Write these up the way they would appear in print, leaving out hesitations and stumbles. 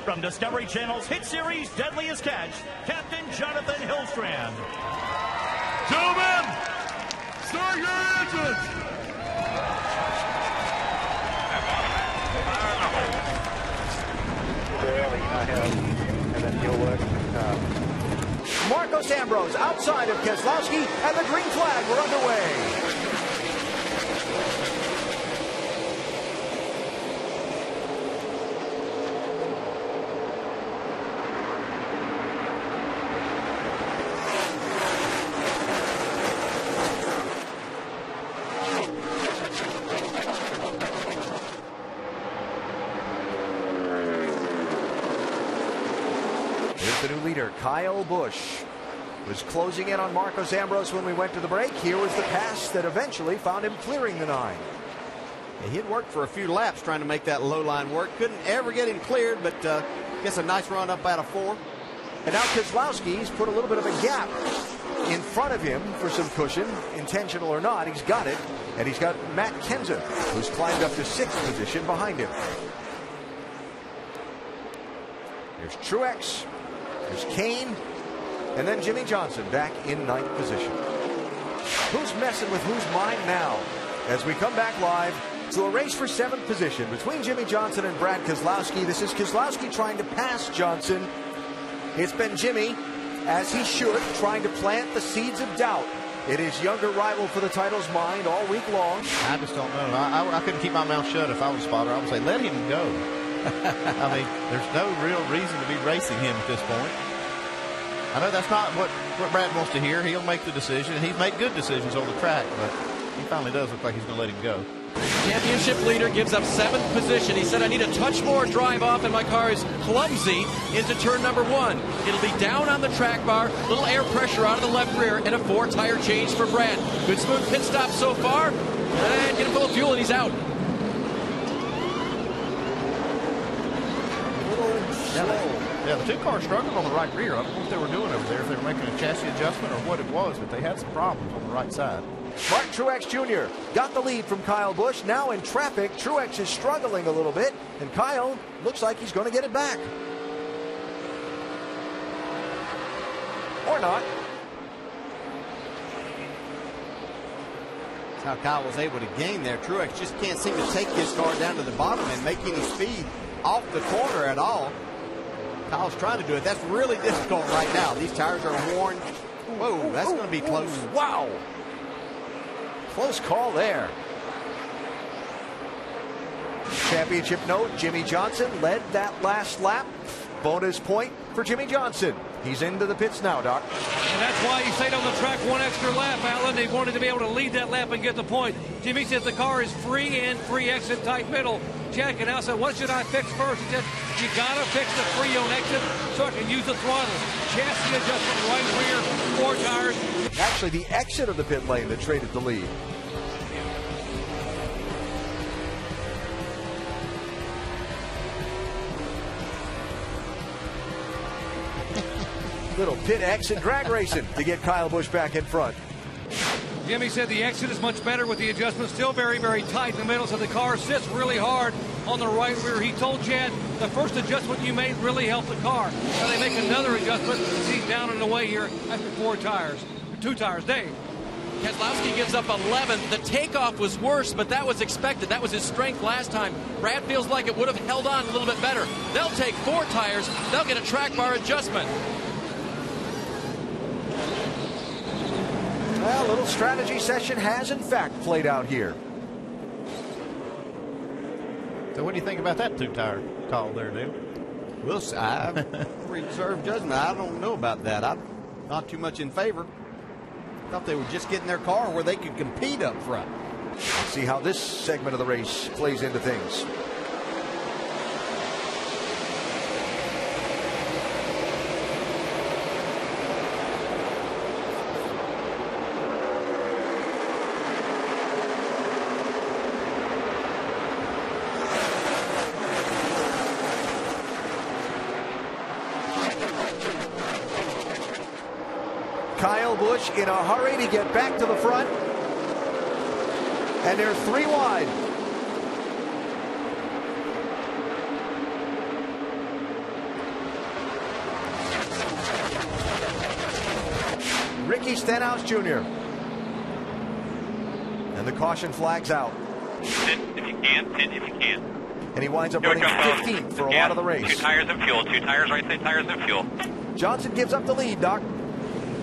From Discovery Channel's hit series Deadliest Catch, Captain Jonathan Hillstrand. Gentlemen, start your engines! And then he'll work. Marcos Ambrose outside of Keselowski, and the green flag were underway. The new leader, Kyle Busch, was closing in on Marcos Ambrose when we went to the break. Here was the pass that eventually found him clearing the 9. Yeah, he had worked for a few laps trying to make that low line work. Couldn't ever get him cleared, but gets a nice run up out of 4. And now Keselowski's put a little bit of a gap in front of him for some cushion, intentional or not. He's got it, and he's got Matt Kenseth, who's climbed up to 6th position behind him. There's Truex. There's Kane, and then Jimmy Johnson back in 9th position. Who's messing with whose mind now? As we come back live to a race for 7th position between Jimmy Johnson and Brad Keselowski. This is Keselowski trying to pass Johnson. It's been Jimmy, as he should, trying to plant the seeds of doubt in his younger rival for the title's mind all week long. I just don't know. I couldn't keep my mouth shut if I was a spotter. I would say, let him go. I mean, there's no real reason to be racing him at this point. I know that's not what Brad wants to hear. He'll make the decision. He's made good decisions on the track, but he finally does look like he's going to let him go. Championship leader gives up 7th position. He said, I need a touch more drive off, and my car is clumsy into turn number 1. It'll be down on the track bar, little air pressure out of the left rear, and a 4-tire change for Brad. Good smooth pit stop so far, and get him full of fuel, and he's out. Yeah, the 2 cars struggled on the right rear. I don't know what they were doing over there, if they were making a chassis adjustment or what it was, but they had some problems on the right side. Martin Truex Jr. got the lead from Kyle Busch. Now in traffic, Truex is struggling a little bit, and Kyle looks like he's going to get it back. Or not. That's how Kyle was able to gain there. Truex just can't seem to take his car down to the bottom and make any speed off the corner at all. Kyle's trying to do it. That's really difficult right now. These tires are worn. Whoa, that's going to be close. Wow. Close call there. Championship note, Jimmy Johnson led that last lap. Bonus point for Jimmy Johnson. He's into the pits now, Doc. And that's why he stayed on the track 1 extra lap, Alan. They wanted to be able to lead that lap and get the point. Jimmy said the car is free in, free exit, tight middle. Chad Canal said, what should I fix first? He said, you got to fix the free on exit so I can use the throttle. Chassis adjustment, right rear, 4 tires. Actually, the exit of the pit lane that traded the lead. Little pit exit drag racing to get Kyle Busch back in front. Jimmy said the exit is much better with the adjustment. Still very, very tight in the middle, so the car sits really hard on the right rear. He told Chad the first adjustment you made really helped the car. Now they make another adjustment. He's down and away here after 4 tires. 2 tires, Dave. Keselowski gives up 11th. The takeoff was worse, but that was expected. That was his strength last time. Brad feels like it would have held on a little bit better. They'll take 4 tires. They'll get a track bar adjustment. Well, a little strategy session has, in fact, played out here. So what do you think about that 2-tire call there, Dale? Well, I reserve judgment. I don't know about that. I'm not too much in favor. Thought they were just getting their car where they could compete up front. See how this segment of the race plays into things. Kyle Busch in a hurry to get back to the front. And they're 3 wide. Ricky Stenhouse Jr. And the caution flag's out. Pit if you can, pit if you can. And he winds up running 15th for a lot of the race. 2 tires and fuel, 2 tires, right side tires and fuel. Johnson gives up the lead, Doc.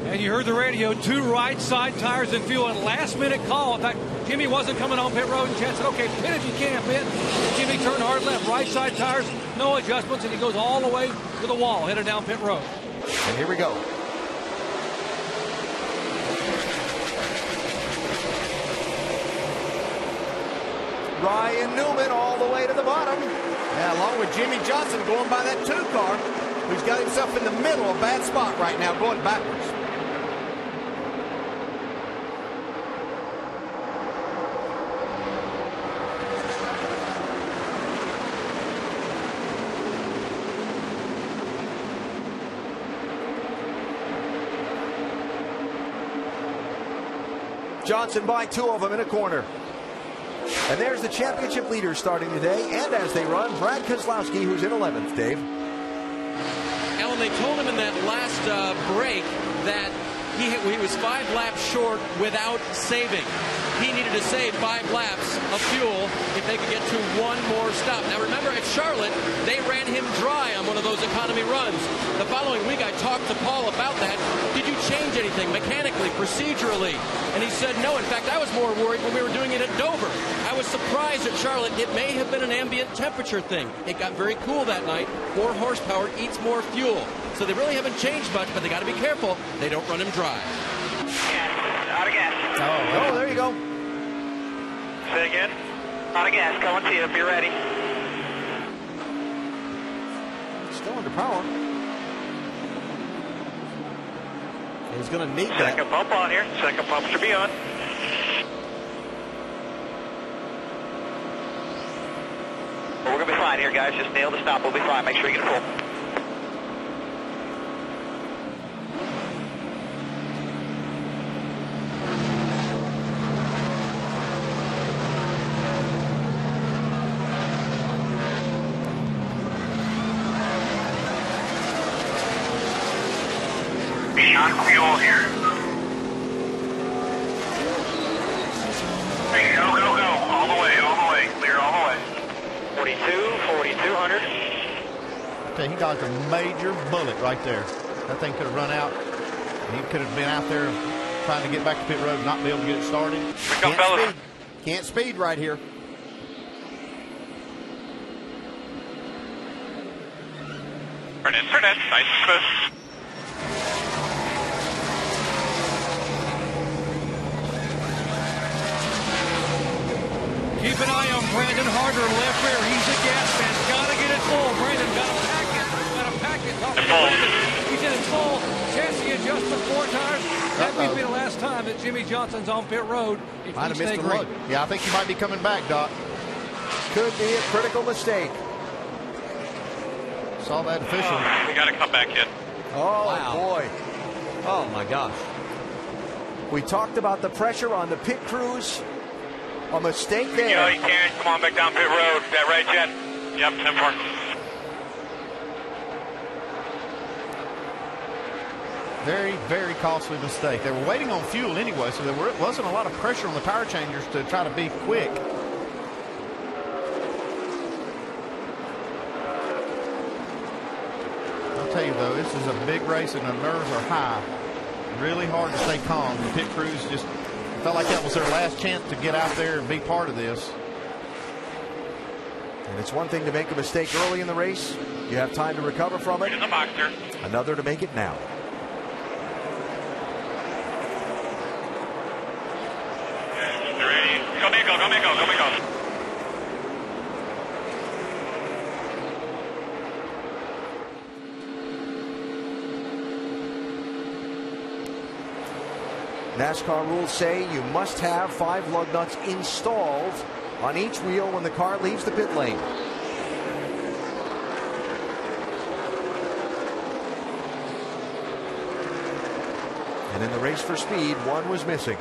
And you heard the radio, 2 right side tires and fuel. And last minute call. In fact, Jimmy wasn't coming on pit road, and Chad said, okay, pit if you can, pit. Jimmy turned hard left, right side tires, no adjustments, and he goes all the way to the wall, headed down pit road. And here we go. Ryan Newman all the way to the bottom. Yeah, along with Jimmy Johnson going by that 2 car, who's got himself in the middle, a bad spot right now, going backwards. Johnson by 2 of them in a corner. And there's the championship leader starting today. And as they run, Brad Keselowski, who's in 11th, Dave. Alan, they told him in that last break that he was 5 laps short without saving. He needed to save 5 laps of fuel if they could get to 1 more stop. Now remember, at Charlotte, they ran him dry on one of those economy runs. The following week, I talked to Paul about that. Did you change anything mechanically, procedurally? And he said no. In fact, I was more worried when we were doing it at Dover. I was surprised at Charlotte. It may have been an ambient temperature thing. It got very cool that night. More horsepower eats more fuel. So they really haven't changed much, but they got to be careful. They don't run him dry. Gas, out of gas. Oh, there you go. Say again. Out of gas, coming to you if you're ready. Still under power. He's going to need that. Second pump on here. Second pump should be on. Well, we're going to be fine here, guys. Just nail the stop. We'll be fine. Make sure you get a full. Beyond fuel here. Hey, go, go, go. All the way. Clear all the way. 4200. Okay, he got a major bullet right there. That thing could have run out. He could have been out there trying to get back to pit road and not be able to get it started. Can't speed right here. Turn in. Nice and smooth. Keep an eye on Brandon Harder, left rear. He's a gas man. Got to get it full. Brandon got to pack it. Got to pack it. Talk to Brandon. He's in it full. Chassis adjustment 4 tires. That may be the last time that Jimmy Johnson's on pit road. If Might have he missed stay the green. load. Yeah, I think he might be coming back, Doc. Could be a critical mistake. Saw that official. We got to come back in. Oh, Wow. boy. Oh, my gosh. We talked about the pressure on the pit crews. A mistake You there. know you can. Come on back down pit road. Is that right, Jet? Yep, 10-4. Very, very costly mistake. They were waiting on fuel anyway, so there wasn't a lot of pressure on the tire changers to try to be quick. I'll tell you, though, this is a big race and the nerves are high. Really hard to stay calm. The pit crews just felt like that was their last chance to get out there and be part of this. And it's one thing to make a mistake early in the race. You have time to recover from it. In the boxer. Another to make it now. Ready? Go, Miko. NASCAR rules say you must have 5 lug nuts installed on each wheel when the car leaves the pit lane. And in the race for speed, 1 was missing.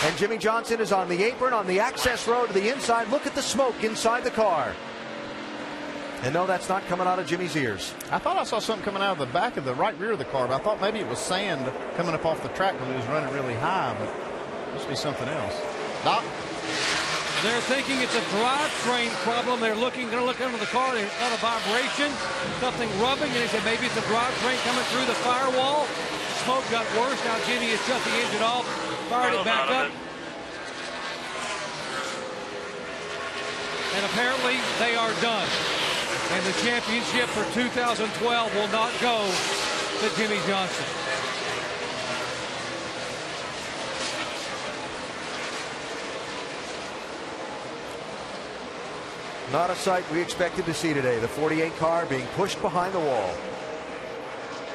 And Jimmy Johnson is on the apron on the access road to the inside. Look at the smoke inside the car. And no, that's not coming out of Jimmy's ears. I thought I saw something coming out of the back of the right rear of the car, but I thought maybe it was sand coming up off the track when it was running really high, but it must be something else. Doc? They're thinking it's a drivetrain problem. They're going to look under the car. There's not a vibration, something rubbing, and they said maybe it's a drivetrain coming through the firewall. Smoke got worse. Now Jimmy has shut the engine off, fired it back up. And apparently they are done. And the championship for 2012 will not go to Jimmy Johnson. Not a sight we expected to see today. The 48 car being pushed behind the wall.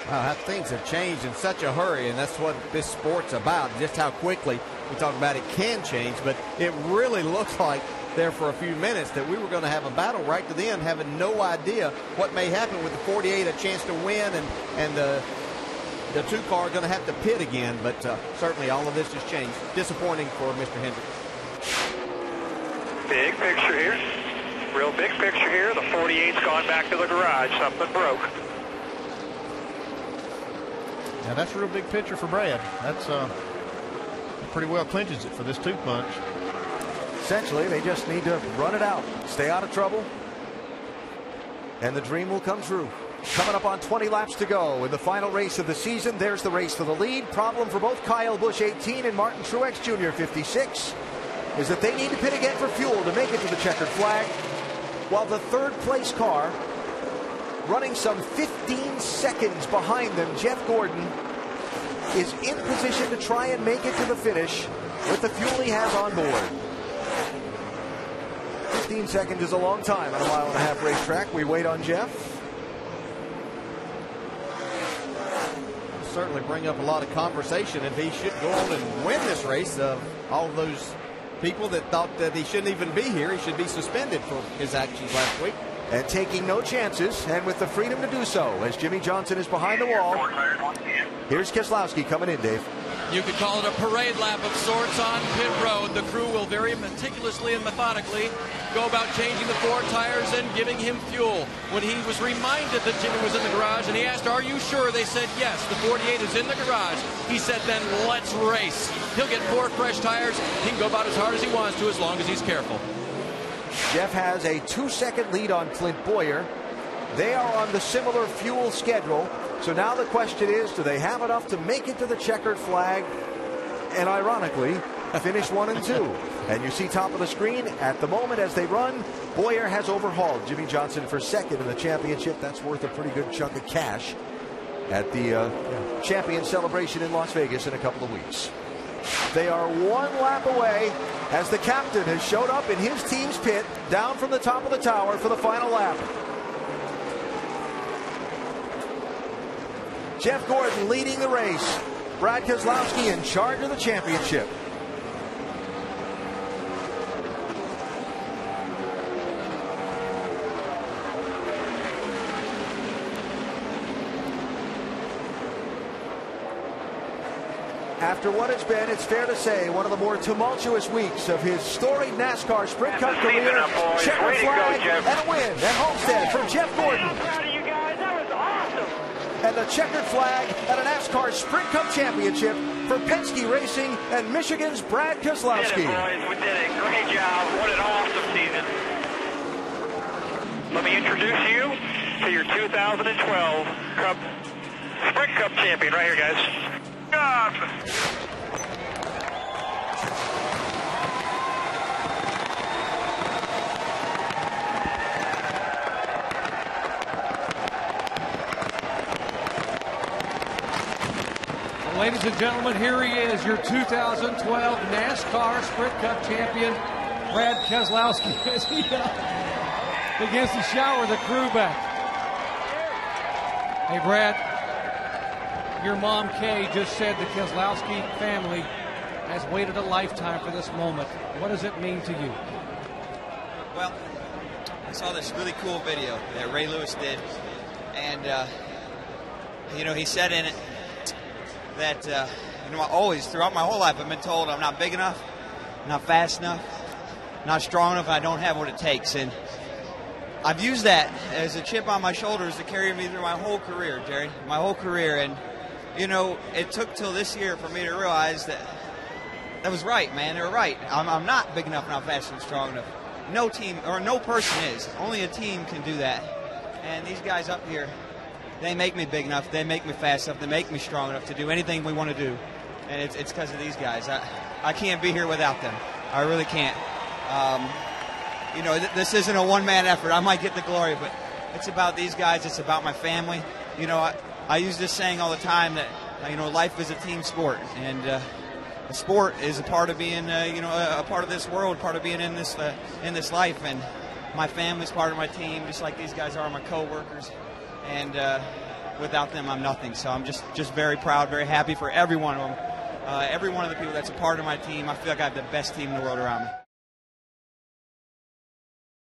Wow, things have changed in such a hurry, and that's what this sport's about, just how quickly we talk about it can change. But it really looks like there for a few minutes that we were going to have a battle right to the end, having no idea what may happen with the 48, a chance to win, and the two car going to have to pit again. But certainly all of this has changed. Disappointing for Mr. Hendrick. Big picture here. Real big picture here. The 48's gone back to the garage. Something broke. Yeah, that's a real big picture for Brad. That's pretty well clinches it for this two punch. Essentially, they just need to run it out, stay out of trouble, and the dream will come true. Coming up on 20 laps to go in the final race of the season. There's the race for the lead. Problem for both Kyle Busch, 18, and Martin Truex Jr., 56, is that they need to pit again for fuel to make it to the checkered flag, while the third place car, running some 15 seconds behind them, Jeff Gordon, is in position to try and make it to the finish with the fuel he has on board. 15 seconds is a long time on a mile-and-a-half racetrack. We wait on Jeff. Certainly bring up a lot of conversation if he should go on and win this race. All of those people that thought that he shouldn't even be here, he should be suspended for his actions last week. And taking no chances, and with the freedom to do so, as Jimmy Johnson is behind the wall. Here's Keselowski coming in, Dave. You could call it a parade lap of sorts on pit road. The crew will very meticulously and methodically go about changing the four tires and giving him fuel. When he was reminded that Jimmy was in the garage and he asked, "Are you sure?" They said, "Yes, the 48 is in the garage." He said, "Then let's race." He'll get 4 fresh tires. He can go about as hard as he wants to as long as he's careful. Jeff has a 2-second lead on Clint Bowyer. They are on the similar fuel schedule. So now the question is, do they have enough to make it to the checkered flag? And ironically, finish 1 and 2. And you see top of the screen at the moment as they run, Bowyer has overhauled Jimmy Johnson for second in the championship. That's worth a pretty good chunk of cash at the champion celebration in Las Vegas in a couple of weeks. They are 1 lap away as the captain has showed up in his team's pit down from the top of the tower for the final lap. Jeff Gordon leading the race. Brad Keselowski in charge of the championship. After what it's been, it's fair to say, one of the more tumultuous weeks of his storied NASCAR Sprint Cup career. Checkered flag and a win at Homestead from Jeff Gordon. I'm proud of you guys. That was awesome. And the checkered flag at a NASCAR Sprint Cup championship for Penske Racing and Michigan's Brad Keselowski. We did it, boys. We did it. Great job. What an awesome season. Let me introduce you to your 2012 Sprint Cup champion right here, guys. Job. Ladies and gentlemen, here he is, your 2012 NASCAR Sprint Cup champion, Brad Keselowski, as he begins to shower the crew back. Hey, Brad, your mom, Kay, just said the Keselowski family has waited a lifetime for this moment. What does it mean to you? Well, I saw this really cool video that Ray Lewis did, and, you know, he said in it that You know, always, throughout my whole life, I've been told I'm not big enough, not fast enough, not strong enough, I don't have what it takes. And I've used that as a chip on my shoulders to carry me through my whole career, Jerry, my whole career. And, you know, it took till this year for me to realize that that was right, man. They were right. I'm not big enough, not fast and strong enough. No team, or no person is. Only a team can do that. And these guys up here, they make me big enough, they make me fast enough, they make me strong enough to do anything we want to do. And it's because of these guys. I can't be here without them. I really can't. You know, this isn't a one-man effort. I might get the glory, but it's about these guys. It's about my family. You know, I use this saying all the time that, you know, life is a team sport. And a sport is a part of being, you know, a part of this world, part of being in this life. And my family's part of my team, just like these guys are my co-workers. And without them, I'm nothing. So I'm just very proud, very happy for every one of them. Every one of the people that's a part of my team. I feel like I have the best team in the world around me.